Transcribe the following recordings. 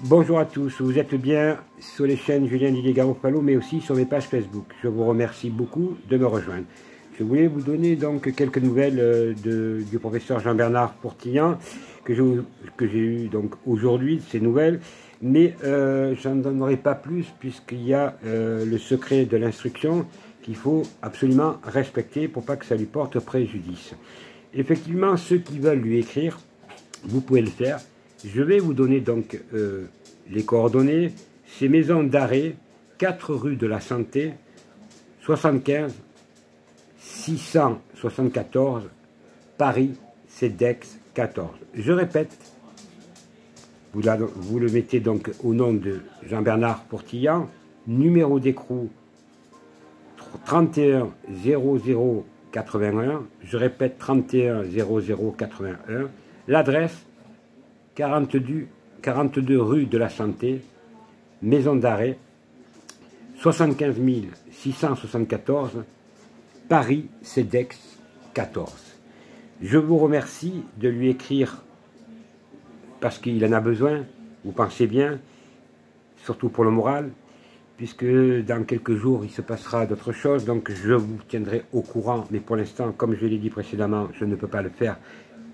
Bonjour à tous, vous êtes bien sur les chaînes Julien Didier Garofalo, mais aussi sur mes pages Facebook. Je vous remercie beaucoup de me rejoindre. Je voulais vous donner donc quelques nouvelles du professeur Jean-Bernard Pourtillant que j'ai eu donc aujourd'hui, ces nouvelles, mais j'en donnerai pas plus puisqu'il y a le secret de l'instruction qu'il faut absolument respecter pour pas que ça lui porte préjudice. Effectivement, ceux qui veulent lui écrire, vous pouvez le faire. Je vais vous donner donc les coordonnées. C'est maison d'arrêt, 4 rue de la Santé, 75 674 Paris, CEDEX 14. Je répète, vous le mettez donc au nom de Jean-Bernard Pourtillant, numéro d'écrou 31 00 81. Je répète 31 00 81. L'adresse 42 rue de la Santé, maison d'arrêt, 75 674, Paris, CEDEX 14. Je vous remercie de lui écrire parce qu'il en a besoin, vous pensez bien, surtout pour le moral, puisque dans quelques jours il se passera d'autres choses, donc je vous tiendrai au courant, mais pour l'instant, comme je l'ai dit précédemment, je ne peux pas le faire,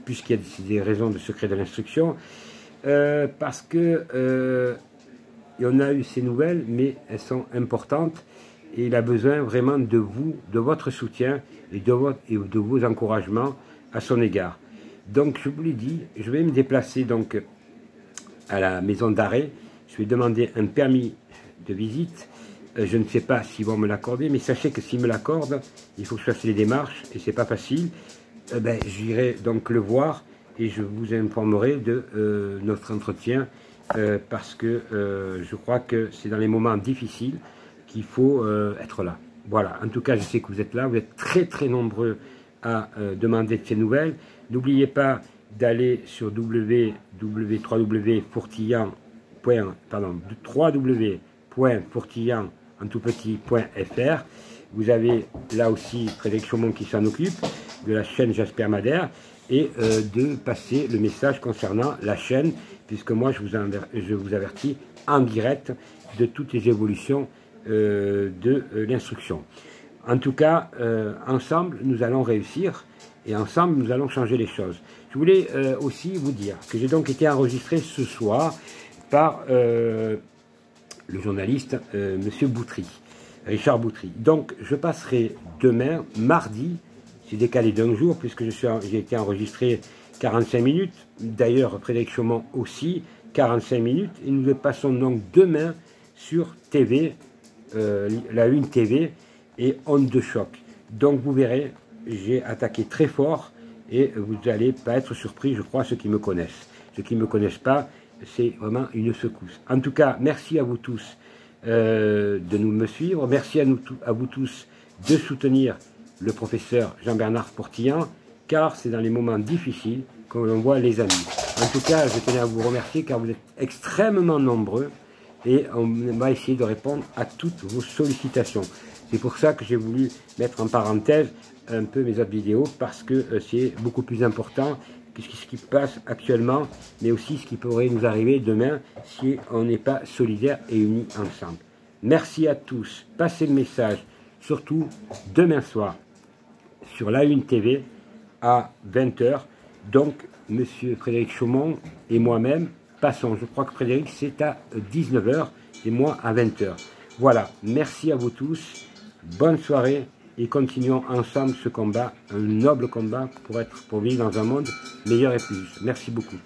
puisqu'il y a des raisons de secret de l'instruction, parce que on a eu ces nouvelles, mais elles sont importantes, et il a besoin vraiment de vous, de votre soutien, et de vos encouragements à son égard. Donc je vous l'ai dit, je vais me déplacer donc à la maison d'arrêt, je vais demander un permis de visite, je ne sais pas s'ils vont me l'accorder, mais sachez que s'ils me l'accordent, il faut que je fasse les démarches, et c'est pas facile. J'irai donc le voir et je vous informerai de notre entretien parce que je crois que c'est dans les moments difficiles qu'il faut être là. Voilà, en tout cas je sais que vous êtes là, vous êtes très nombreux à demander de ces nouvelles. N'oubliez pas d'aller sur www.pourtillant en tout petit.fr. Vous avez là aussi Frédéric Chaumont qui s'en occupe de la chaîne Jasper Madère et de passer le message concernant la chaîne, puisque moi je vous avertis en direct de toutes les évolutions de l'instruction. En tout cas, ensemble nous allons réussir et ensemble nous allons changer les choses. Je voulais aussi vous dire que j'ai donc été enregistré ce soir par le journaliste Monsieur Boutry, Richard Boutry. Donc je passerai demain, mardi, c'est décalé d'un jour puisque j'ai été enregistré 45 minutes, d'ailleurs Frédéric Chaumont aussi, 45 minutes, et nous le passons donc demain sur TV, la Une TV et Onde de Choc. Donc vous verrez, j'ai attaqué très fort et vous n'allez pas être surpris, je crois, ceux qui me connaissent. Ceux qui ne me connaissent pas, c'est vraiment une secousse. En tout cas, merci à vous tous de me suivre, merci à vous tous de soutenir le professeur Jean-Bernard Pourtillant, car c'est dans les moments difficiles que l'on voit les amis. En tout cas, je tenais à vous remercier car vous êtes extrêmement nombreux et on va essayer de répondre à toutes vos sollicitations. C'est pour ça que j'ai voulu mettre en parenthèse un peu mes autres vidéos, parce que c'est beaucoup plus important que ce qui passe actuellement, mais aussi ce qui pourrait nous arriver demain si on n'est pas solidaires et unis ensemble. Merci à tous, passez le message, surtout demain soir, sur la Une TV à 20 h. Donc, Monsieur Frédéric Chaumont et moi-même passons. Je crois que Frédéric, c'est à 19 h et moi à 20 h. Voilà, merci à vous tous. Bonne soirée et continuons ensemble ce combat, un noble combat pour vivre dans un monde meilleur et plus juste. Merci beaucoup.